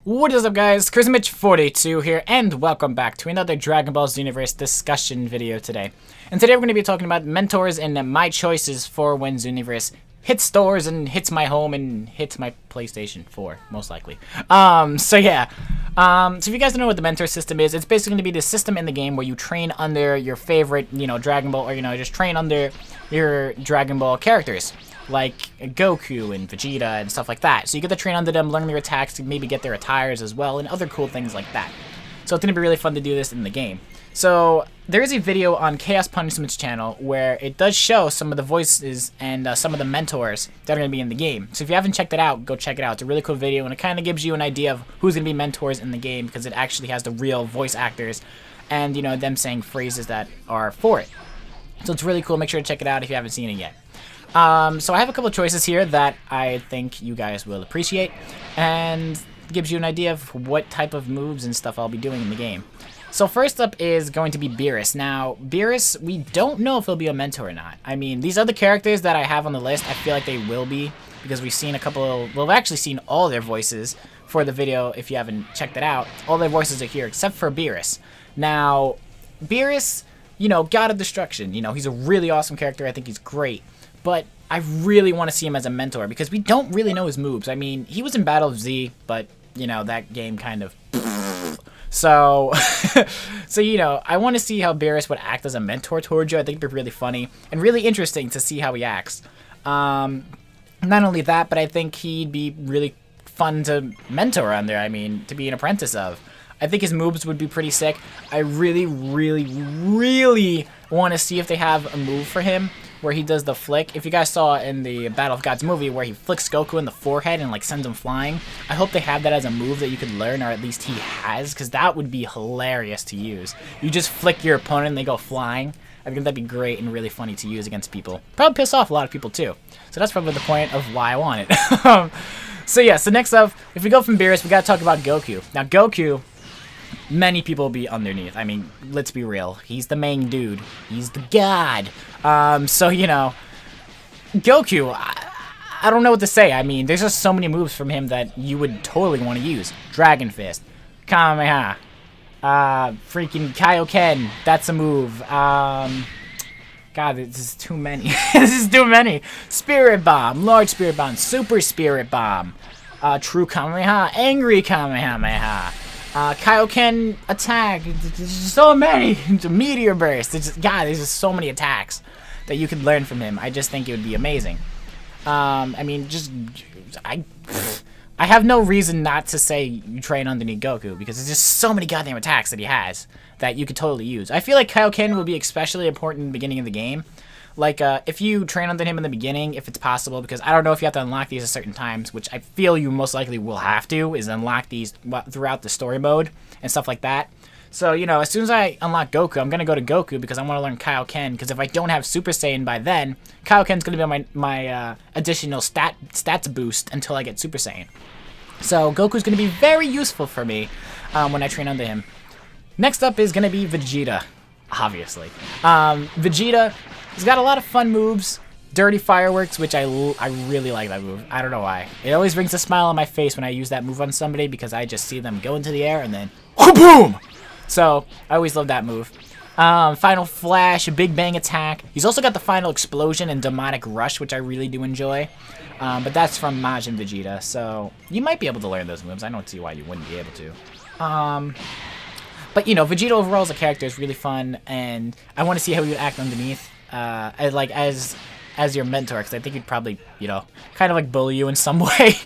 What is up, guys? ChrisMitch42 here, and welcome back to another Dragon Ball Xenoverse discussion video today. And today we're going to be talking about mentors and my choices for when Xenoverse hits stores and hits my home and hits my PlayStation 4, most likely. So if you guys don't know what the mentor system is, it's basically going to be the system in the game where you train under your favorite, Dragon Ball, or, just train under your Dragon Ball characters, like Goku and Vegeta and stuff like that. So you get to train under them, learn their attacks, to maybe get their attires as well, and other cool things like that. So it's going to be really fun to do this in the game. So there is a video on Chaos Punishment's channel where it does show some of the voices and some of the mentors that are going to be in the game. So if you haven't checked it out, go check it out. It's a really cool video, and it kind of gives you an idea of who's going to be mentors in the game, because it actually has the real voice actors and, them saying phrases that are for it. So it's really cool. Make sure to check it out if you haven't seen it yet. So I have a couple of choices here that I think you guys will appreciate, and gives you an idea of what type of moves and stuff I'll be doing in the game. So first up is going to be Beerus. Now, Beerus, we don't know if he'll be a mentor or not. I mean, these other characters that I have on the list, I feel like they will be, because we've seen a couple, we've actually seen all their voices for the video. If you haven't checked it out, all their voices are here except for Beerus. Now, Beerus, God of Destruction, he's a really awesome character. I think he's great. But I really want to see him as a mentor, because we don't really know his moves. I mean, he was in Battle of Z, but, that game kind of... So, I want to see how Beerus would act as a mentor towards you. I think it'd be really funny and really interesting to see how he acts. Not only that, but I think he'd be really fun to mentor under, to be an apprentice of. I think his moves would be pretty sick. I really, really, really want to see if they have a move for him where he does the flick. If you guys saw in the Battle of Gods movie where he flicks Goku in the forehead and sends him flying, I hope they have that as a move that you could learn, or at least he has, because that would be hilarious to use. You just flick your opponent and they go flying. I think that'd be great and really funny to use against people. Probably piss off a lot of people too. So that's probably the point of why I want it. So next up, if we go from Beerus, we gotta talk about Goku. Now Goku, many people will be underneath. I mean, let's be real. He's the main dude. He's the god. Goku, I don't know what to say. I mean, there's just so many moves from him that you would totally want to use. Dragon Fist, Kamehameha, freaking Kaioken, that's a move. God, this is too many. This is too many. Spirit Bomb, Large Spirit Bomb, Super Spirit Bomb, True Kamehameha, Angry Kamehameha. Kaioken attack. There's so many. Meteor Burst. There's just so many attacks that you could learn from him. I just think it would be amazing. I have no reason not to say you train underneath Goku, because there's just so many goddamn attacks that he has that you could totally use. I feel like Kaioken will be especially important in the beginning of the game. If you train under him in the beginning, if it's possible, because I don't know if you have to unlock these at certain times, which I feel you most likely will have to, is unlock these throughout the story mode and stuff like that. So, as soon as I unlock Goku, I'm going to go to Goku, because I want to learn Kaioken, because if I don't have Super Saiyan by then, Kaioken's going to be my additional stats boost until I get Super Saiyan. So, Goku's going to be very useful for me when I train under him. Next up is going to be Vegeta, obviously. Vegeta... he's got a lot of fun moves. Dirty Fireworks, which I really like that move. I don't know why. It always brings a smile on my face when I use that move on somebody, because I just see them go into the air and then boom! So, I always love that move. Final Flash, Big Bang Attack. He's also got the Final Explosion and Demonic Rush, which I really do enjoy. But that's from Majin Vegeta, so you might be able to learn those moves. I don't see why you wouldn't be able to. But, Vegeta overall as a character is really fun, and I want to see how he would act underneath. As your mentor, because I think he'd probably, kind of bully you in some way.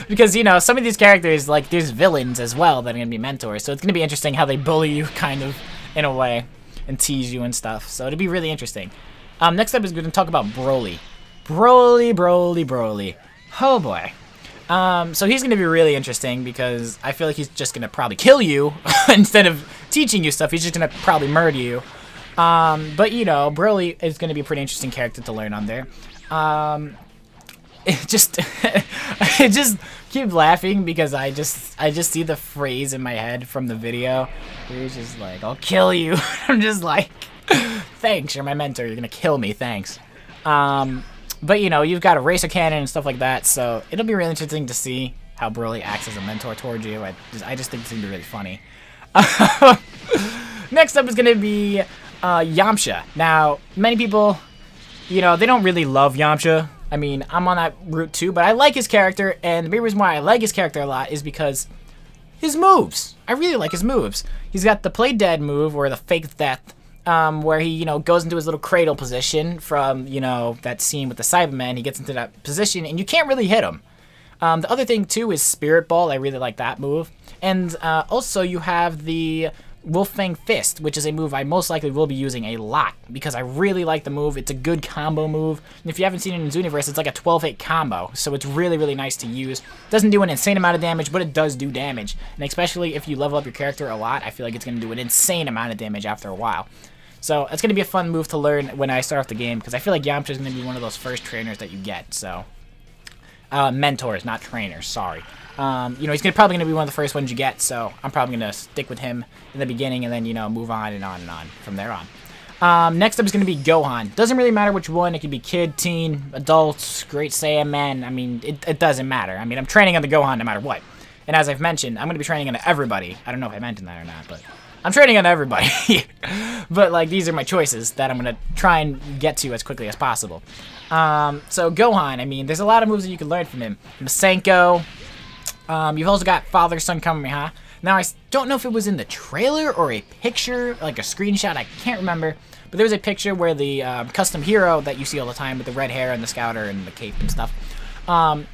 Because, some of these characters, there's villains as well that are going to be mentors, so it's going to be interesting how they bully you, kind of, in a way, and tease you and stuff, so it'll be really interesting. Next up is going to talk about Broly. Broly. Oh boy. So he's going to be really interesting, because I feel like he's just going to probably kill you, instead of teaching you stuff. He's just going to probably murder you. But Broly is going to be a pretty interesting character to learn on there. I just keep laughing, because I just see the phrase in my head from the video. He's just like, "I'll kill you." I'm just like, "Thanks, you're my mentor. You're going to kill me. Thanks." But you've got a Racer Cannon and stuff like that, so it'll be really interesting to see how Broly acts as a mentor towards you. I just think it's going to be really funny. Next up is going to be Yamcha. Now, many people, you know, they don't really love Yamcha. I mean, I'm on that route too, but I like his character, and the main reason why I like his character a lot is because his moves. I really like his moves. He's got the play dead move, or the fake death, where he, you know, goes into his little cradle position from, you know, that scene with the Cyberman. He gets into that position, and you can't really hit him. The other thing, too, is Spirit Ball. I really like that move. And also, you have the Wolfang Fist, which is a move I most likely will be using a lot, because I really like the move. It's a good combo move. And if you haven't seen it in Xenoverse, it's like a 12-hit combo, so it's really, really nice to use. Doesn't do an insane amount of damage, but it does do damage. And especially if you level up your character a lot, I feel like it's going to do an insane amount of damage after a while. So it's going to be a fun move to learn when I start off the game, because I feel like Yamcha is going to be one of those first trainers that you get, so... mentors, not trainers, sorry. You know, he's probably going to be one of the first ones you get, so I'm probably going to stick with him in the beginning and then, you know, move on and on and on from there on. Next up is going to be Gohan. Doesn't really matter which one. It could be kid, teen, adults, Great Saiyaman. I mean, it doesn't matter. I mean, I'm training on the Gohan no matter what. And as I've mentioned, I'm going to be training on everybody. I don't know if I mentioned that or not, but I'm training on everybody. But, like, these are my choices that I'm going to try and get to as quickly as possible. So Gohan, I mean, there's a lot of moves that you can learn from him. Masenko. You've also got Father, Son, Kamehameha. Now, I don't know if it was in the trailer or a picture, like a screenshot, I can't remember. But there was a picture where the custom hero that you see all the time with the red hair and the scouter and the cape and stuff,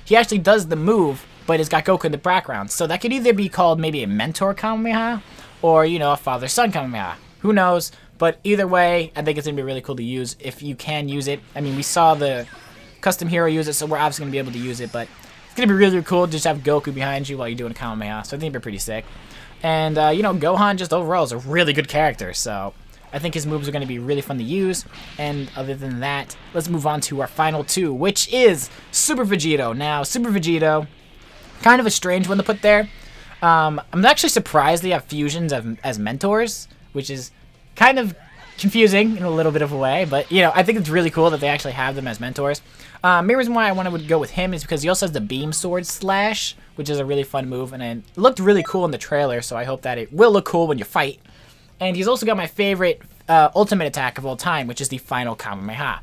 he actually does the move, but it's got Goku in the background. So that could either be called maybe a mentor Kamehameha or, you know, a Father, Son Kamehameha. Who knows? But either way, I think it's going to be really cool to use if you can use it. I mean, we saw the custom hero use it, so we're obviously going to be able to use it, but it's going to be really, really cool to just have Goku behind you while you're doing a Kamehameha, so I think it'd be pretty sick. And, you know, Gohan just overall is a really good character, so I think his moves are going to be really fun to use. And other than that, let's move on to our final two, which is Super Vegito. Now, Super Vegito, kind of a strange one to put there. I'm actually surprised they have fusions as mentors, which is kind of confusing in a little bit of a way, but, you know, I think it's really cool that they actually have them as mentors. Main reason why I wanted to go with him is because he also has the Beam Sword Slash, which is a really fun move, and it looked really cool in the trailer, so I hope that it will look cool when you fight. And he's also got my favorite ultimate attack of all time, which is the Final Kamehameha.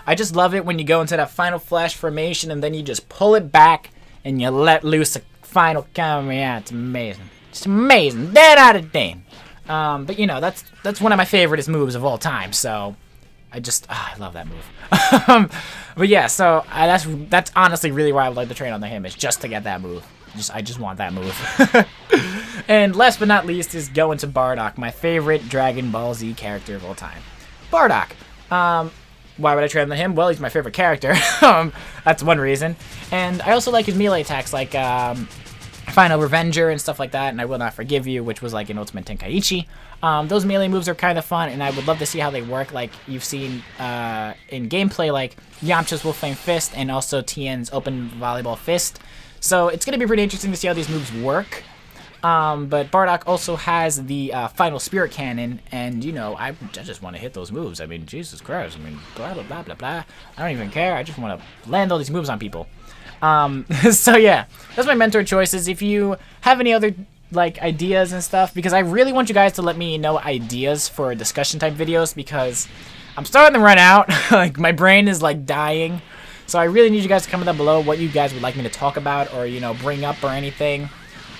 I just love it when you go into that Final Flash formation, and then you just pull it back, and you let loose a Final Kamehameha. It's amazing. It's amazing. 10 out of 10. But, you know, that's one of my favorite moves of all time, so I love that move. But yeah, so that's honestly really why I would like to train on him, is just to get that move. I just want that move. And last but not least is going to Bardock, my favorite Dragon Ball Z character of all time. Bardock. Why would I train on him? Well, he's my favorite character. That's one reason. And I also like his melee attacks, like Final Revenger and stuff like that, and I Will Not Forgive You, which was like an Ultimate Tenkaichi. Those melee moves are kind of fun, and I would love to see how they work, like you've seen in gameplay, like Yamcha's Wolfang Fist and also Tien's Open Volleyball Fist. So it's going to be pretty interesting to see how these moves work. But Bardock also has the Final Spirit Cannon, and, you know, I just want to hit those moves. I mean, Jesus Christ, I mean, blah, blah, blah, blah, blah. I don't even care. I just want to land all these moves on people. So yeah, that's my mentor choices. If you have any other, like, ideas and stuff, because I really want you guys to let me know ideas for discussion type videos, because I'm starting to run out. Like, my brain is, like, dying. So I really need you guys to comment down below what you guys would like me to talk about or, you know, bring up or anything.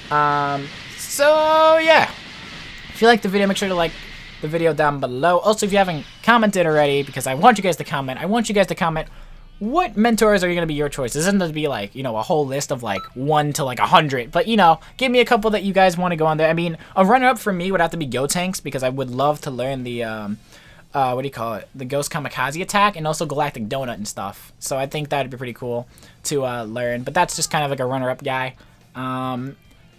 So yeah, if you liked the video, make sure to like the video down below. Also, if you haven't commented already, because I want you guys to comment, what mentors are going to be your choice? It doesn't have to be like, you know, a whole list of like 1 to like 100, but, you know, give me a couple that you guys want to go on there. I mean, a runner-up for me would have to be Gotenks, because I would love to learn the, what do you call it? The Ghost Kamikaze attack, and also Galactic Donut and stuff. So I think that'd be pretty cool to learn, but that's just kind of like a runner-up guy.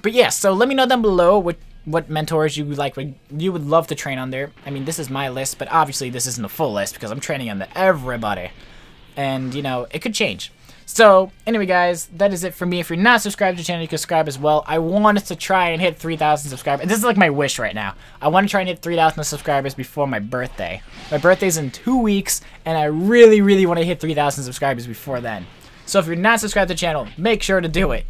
But yeah, so let me know down below what mentors you would love to train on there. I mean, this is my list, but obviously this isn't a full list because I'm training on everybody. And, you know, it could change. So, anyway, guys, that is it for me. If you're not subscribed to the channel, you can subscribe as well. I want us to try and hit 3,000 subscribers. And this is like my wish right now. I want to try and hit 3,000 subscribers before my birthday. My birthday's in 2 weeks, and I really, really want to hit 3,000 subscribers before then. So if you're not subscribed to the channel, make sure to do it.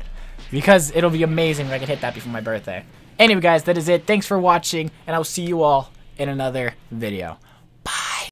because it'll be amazing if I can hit that before my birthday. Anyway, guys, that is it. Thanks for watching, and I'll see you all in another video.